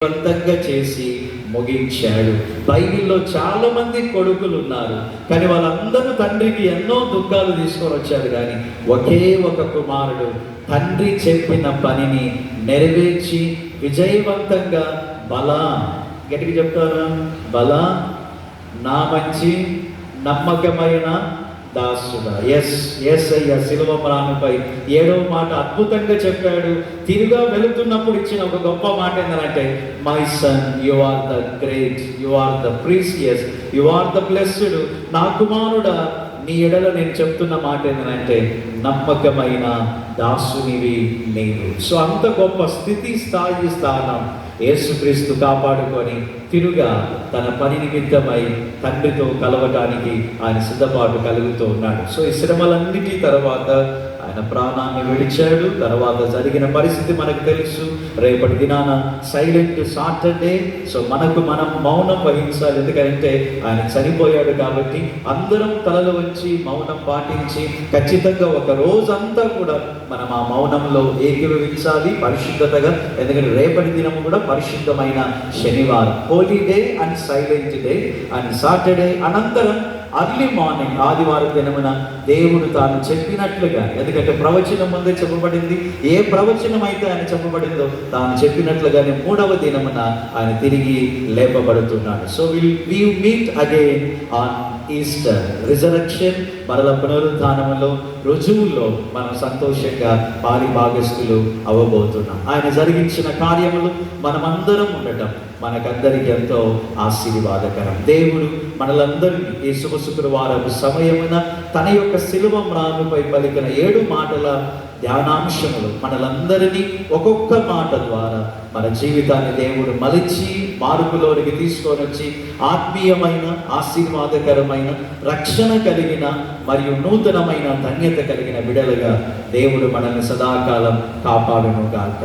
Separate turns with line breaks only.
విజయవంతంగా చేసి ముగించాడు. బైబిల్లో చాలా మంది కొడుకులు ఉన్నారు, కానీ వాళ్ళందరూ తండ్రికి ఎన్నో దుఃఖాలు తీసుకొని వచ్చారు. కానీ ఒకే ఒక కుమారుడు తండ్రి చెప్పిన పనిని నెరవేర్చి విజయవంతంగా గట్టిగా చెప్తారా, నా మంచి నమ్మకమైన దాసుడా. ఎస్ అయ్యా, శిలువ మ్రానుపై 7వ మాట అద్భుతంగా చెప్పాడు. తిరుగా వెళుతున్నప్పుడు ఇచ్చిన ఒక గొప్ప మాట ఏంటంటే, my son, you are the great, you are the precious, you are the blessed. నా కుమారుడా, నీ ఎడల నేను చెప్తున్న మాట ఏంటంటే, నమ్మకమైన దాసునివి నీవు. సో అంత గొప్ప స్థితి, స్థానం యేసుక్రీస్తు కాపాడుకొని తిరుగా తన పని నిమిత్తమై తండ్రితో కలవటానికి ఆయన సిద్ధపాటు కలుగుతూ ఉన్నాడు. సో ఈ శ్రమలన్నిటి తర్వాత ఆయన ప్రాణాన్ని విడిచాడు. తర్వాత జరిగిన పరిస్థితి మనకు తెలుసు. రేపటి దినాన సైలెంట్ సాటర్డే. సో మనం మౌనం వహించాలి, ఎందుకంటే ఆయన చనిపోయాడు కాబట్టి అందరం తలలు వంచి మౌనం పాటించి ఖచ్చితంగా ఒక రోజంతా కూడా మనం ఆ మౌనంలో ఏకీభవించాలి పరిశుద్ధతగా. ఎందుకంటే రేపటి దినం కూడా పరిశుద్ధమైన శనివారం, holy day and silent day. And Saturday అనంతరం అర్లీ మార్నింగ్ ఆదివారం దినమున దేవుడు తాను చెప్పినట్లుగా, ఎందుకంటే ప్రవచనం ముందే చెప్పబడింది, ఏ ప్రవచనం అయితే ఆయన చెప్పబడిందో తాను చెప్పినట్లుగానే 3వ దినమున ఆయన తిరిగి లేపబడుతున్నాడు. So we meet again on Easter resurrection. మరల పునరుద్ధానములో రుజువుల్లో మనం సంతోషంగా భాగస్తులు అవ్వబోతున్నాం. ఆయన జరిగించిన కార్యములు మనమందరం ఉండటం మనకందరికి ఎంతో ఆశీర్వాదకరం. దేవుడు మనలందరినీ ఈ శుభ శుక్రవారం సమయమున తన యొక్క శిలువ మ్రానుపై పలికిన 7 మాటల ధ్యానాంశములు మనలందరినీ ఒక్కొక్క మాట ద్వారా మన జీవితాన్ని దేవుడు మలిచి మార్పులోనికి తీసుకొని వచ్చి ఆత్మీయమైన, ఆశీర్వాదకరమైన, రక్షణ కలిగిన మరియు నూతనమైన ధన్యత కలిగిన బిడలుగా దేవుడు మనల్ని సదాకాలం కాపాడును గాక.